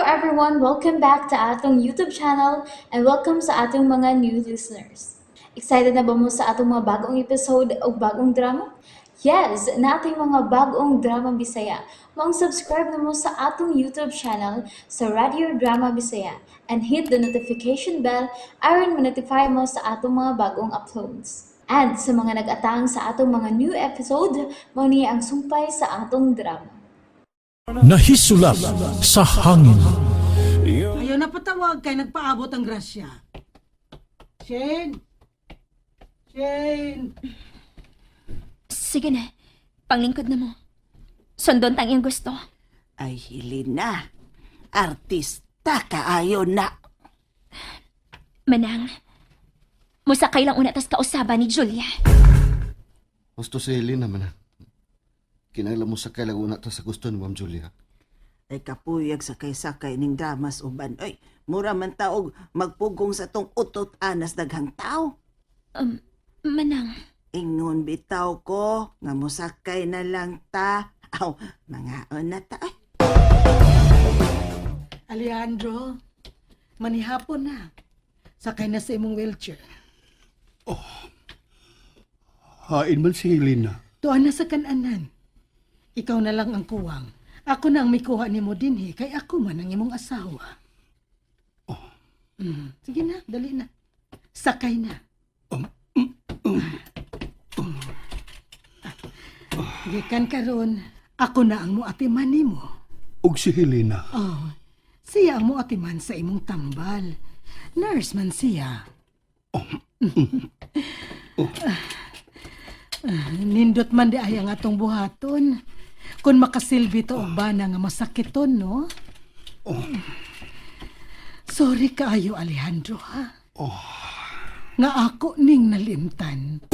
everyone, welcome back to atong YouTube channel and welcome sa atong mga new listeners. Excited na ba mo sa atong mga bagong episode o bagong drama? Yes, na ating mga bagong drama Bisaya. Mag-subscribe na mo sa atong YouTube channel sa Radio Drama Bisaya and hit the notification bell aron ma-notify mo sa atong mga bagong uploads. And sa mga nag-atang sa atong mga new episode, mo niya ang sumpay sa atong drama. Nahisulap sa hangin. Ayaw na patawag kay nagpaabot ang grasya. Shane! Shane! Sige na, panglingkod na mo. Sundon tang iyong gusto. Ay, Hilina. Artista kaayo na. Manang, musakay lang una tas kausaban ni Julia. Gusto si Helena man. Kinailan mo sa kailaguna ta sa gusto ni Ma'am Julia. Ay kapuyag sa sakay ning dramas uban. Ay, mura man taog magpugong sa tong utot anas daghang tao. Manang, Ingon bitaw ko nga musakay na lang ta. Aw, mga na ta. Ay, Alejandro, manihapon na. Sakay na sa imong wheelchair. Hain man si Helena. Tuan na sa kananan. Ikaw na lang ang kuwang. Ako na ang may kuha ni mo dinhi, kay ako man ang imong asawa. Sige na, dali na. Sakay na. Gikan karon, ako na ang muatiman nimo. Ug si Helena. Oh, siya ang muatiman sa imong tambal. Nurse man siya. Nindot man di ay ang atong buhaton. Kung makasilbi to og bana nga masakiton, no? Sorry kaayo, Alejandro, ha? Nga ako ning nalimtan.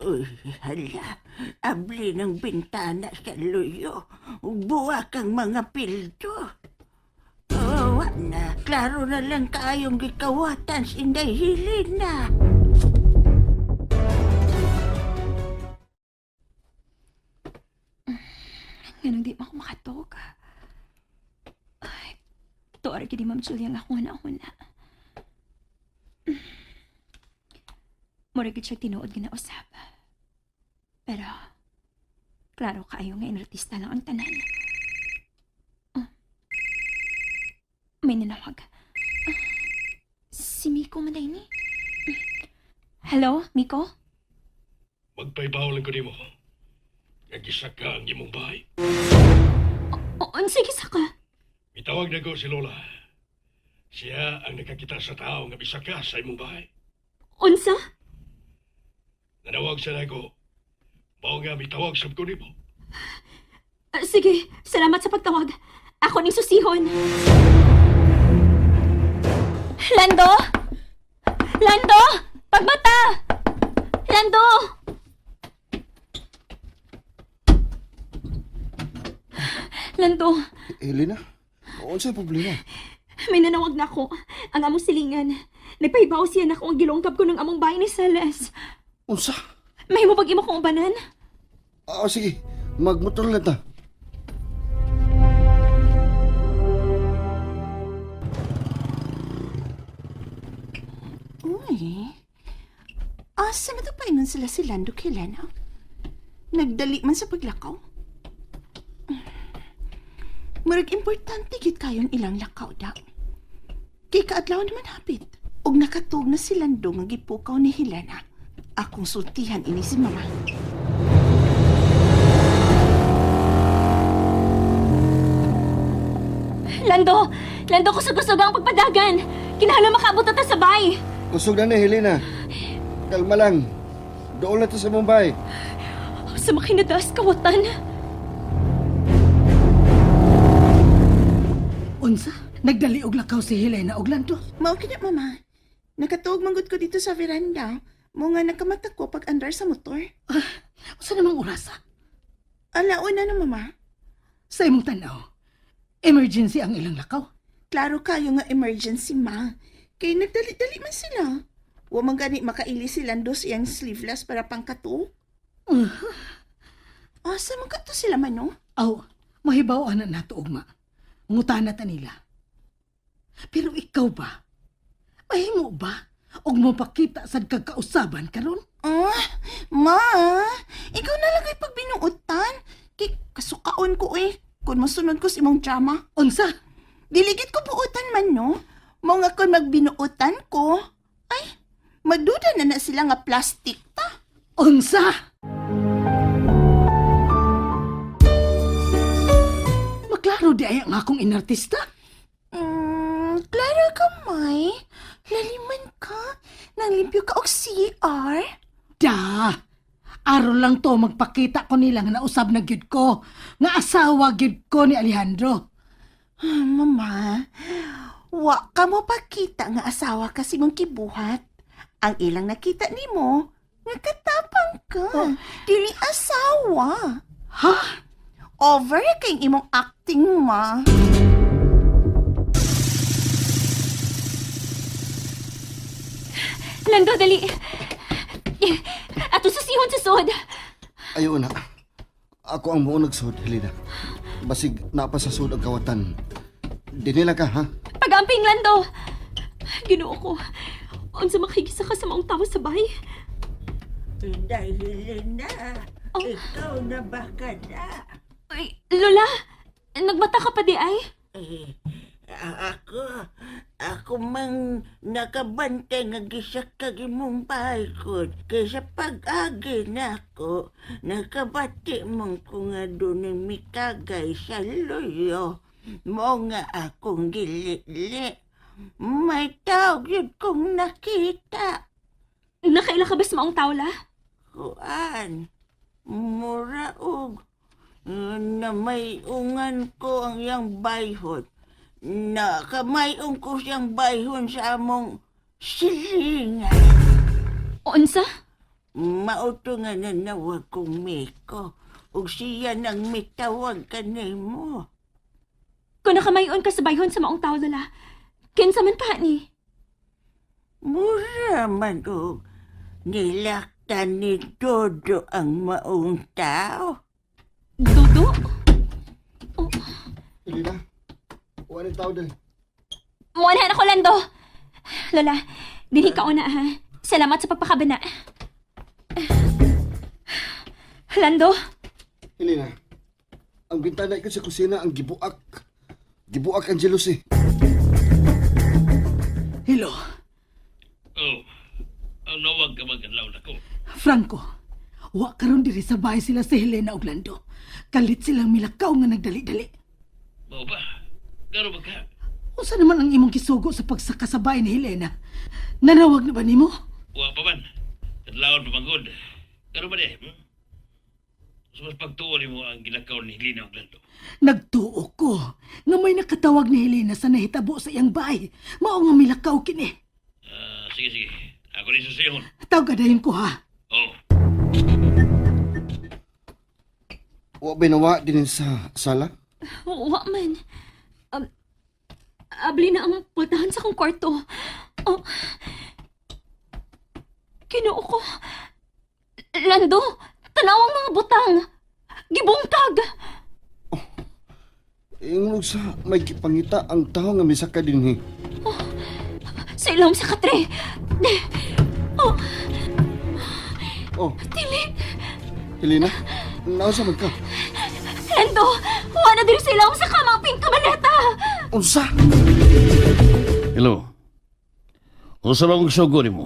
uy, hala. Abli ng bintana sa luyo. Buwa kang mga pildo. Oh, na. Klaro na lang kayong gikawatan si Inday Hilina. ganun di mo ako makatog. Ay, tuwar gini Ma'am Julia nga huna-huna. Murag siya tinuod ginausap. Pero, klaro kaayo nga inartista lang ang tanan. May nanawag. Si Miko man ni. Hello, Miko? Magpaibaw lang ko ni mo. Nagisa ka ang imong bahay. Sige sa ka. Mitawag na ko si Lola. Siya ang nakakita sa tao nga bisaka sa imong bahay. Unsa? Nanawag siya na ko. Mao nga mitawag sa ko ni mo. Sige, salamat sa pagtawag. Ako ning susihon. Lando! Lando! Pagbata! Lando! Lando, Helena? Ano sa problema? may nanawag na ako. Ang among silingan. Nagpahibaw siya na kung gilongkap ko ng among bahay ni Celes. Unsa? May mo pag-imo kong ubanan? Sige. Magmotor lang ta. Uy, asa na pa ingon sila si Lando kay Lena? Nagdali man sa paglakaw? Murag importante gid kayong ilang lakaw daw. Kay kaadlaw naman hapit. Og nakatug na si Lando nga gipukaw ni Helena. Akong sultihan ini si Mama. Lando! Lando, kusog-kusog ang pagpadagan. Kinahanglan makaabot na ta sa bahay. Kusog na ni Helena. Kalma lang. Doon na to sa Mumbai. Sa makinadaas kawatan. Unsa? Nagdali og lakaw si Helena og Lando. Mao kina Mama. Nakatuog manggod ko dito sa veranda. Mo nga nakamata ko pag andar sa motor. Unsa namang orasa? Alaon na Mama. Sa imong tanaw, emergency ang ilang lakaw. Klaro kayo nga emergency, Ma. Kay nagdali-dali man sila. Wa man gani makaili si Lando siyang sleeveless para pangkato. Asa man kato sila man, no? Aw, Mahibaw na nato ugma. Ngutana ta nila. Pero ikaw ba? Mahimo ba? Og mo pakita sad kag kausaban karon? Ma, ikaw na lang ay pagbinuutan. Kay kasukaon ko kung masunod ko si mong drama. Unsa? Diligid ko buutan man, no? Mga kung magbinuutan ko, ay, maduda na sila nga plastic ta. Unsa? Maklaro di ay ang akong inartista? Klaro ka, May. Laliman ka. Nanglimpyo ka og CR. Da! Aron lang to magpakita ko nila nga nausab na gyud ko. Nga asawa gyud ko ni Alejandro. Mama, wa ka mo pakita nga asawa ka si mong kibuhat. Ang ilang nakita nimo, nga katapang ka. Dili asawa. Ha? Over kay imong acting, ma. Lando, dali. Ato sa sihon sa sod. Ayaw na. Ako ang muunag sud, Helena. Basig napasasud ang kawatan. Dinila ka, ha? Pagamping, Lando. Ginoo ko. Unsa makigisa ka sa maong tawo sa bahay? Dahil Helena, ikaw na ba ka na? Ay, Lola, nagmata ka pa di ay? Ako mang nakabantay nga gisak kag imong bahay ko. Kaysa pag-agi na ako, nakabati mong ko nga doon ang mikagay sa loyo. Mo nga akong gilili. May tawag yun kong nakita. Nakaila ka ba sa maong tao, la? Kuan, muraog. Na may ungan ko ang iyang bayhon. Nakamayon ko siyang bayhon sa among silingan. Unsa? Mauto nga nanawag kong Miko. Ug siya nang mitawag ka mo. Kung nakamayon ka sa bayhon sa maong tao, Lola, kinsa man pa ni? Mura man og nilaktan ni Dodo ang maong tao. Dodo? Helena, wala tao dali. Muanahan ako, Lando. Lola, dili ka una, ha? Salamat sa pagpakabana. Lando? Helena, ang bintana ko sa kusina ang gibuak. Gibuak ang jealousy. Hello, Oh, ang nawag ka mag-anlaw na ko. Franco. Wa karon diri sa bahay sila si Helena ug Lando. Kalit silang milakaw nga nagdali-dali. Mao ba? Garo ba ka? Unsa naman ang imong gisugo sa pagsaka sa bahay ni Helena? Nanawag na ba nimo? Wa pa man. Kadlawon pa manggod. Garo ba de? So mas pagtuon mo ang ginakaw ni Lina og Lando. Nagtuo ko nga may nakatawag ni Helena sa nahitabo sa iyang bahay. Mao nga milakaw kini. Sige. Ako rin susihon. Tawgadayon ko ha. Oh, Wa binawa din sa sala? Wa man. Abli na ang pultahan sa kong kwarto. Oh. Kinuo ko. Lando, tanawang mga butang. Gibungkag. Ingnog sa may kipangita ang tao nga misaka dinhi. Sa ilong sa katre. Oh, Oh, dili. Helena, nausa man ka? Lando, wala diri sa ilong sa kamang pink kabaleta. Unsa? hello. Unsa ba ang sugo nimo?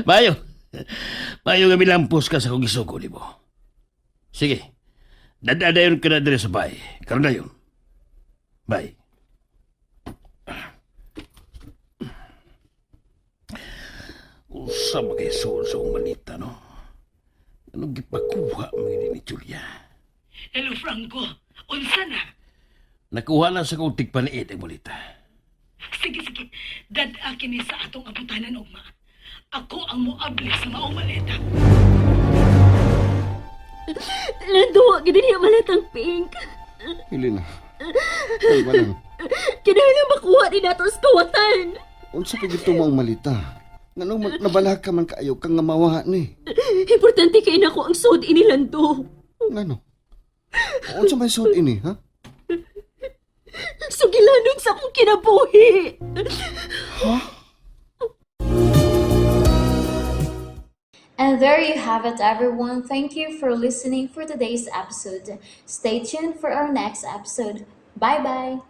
Bayo. Bayo nga milampos ka sa kong isugo nimo. Sige. Dadadayon ka na diri sa bahay. Karon na yun. Bye. Usa mag-isol sa akong manita, no? Anong gipakuha mo ni Julia? Hello, Franco. Unsa na? Nakuha lang sa kong tigpaniit ang malita. Sige. Dad-akin ni sa atong abutanan, ugma. Ako ang muabli sa maong maleta. Lando, wag gid niya maletang pink. Helena, kalma lang. Kinahanglan makuha ni nato sa kawatan. Unsa pa gito mo ang malita? Nganong nabalag ka man kaayo kang nga mawa ni. Importante kay nako ang sud inilanto. Ngano? Unsa may sud ini, ha? Sugilanon sa akong kinabuhi. And there you have it, everyone. Thank you for listening for today's episode. Stay tuned for our next episode. Bye bye.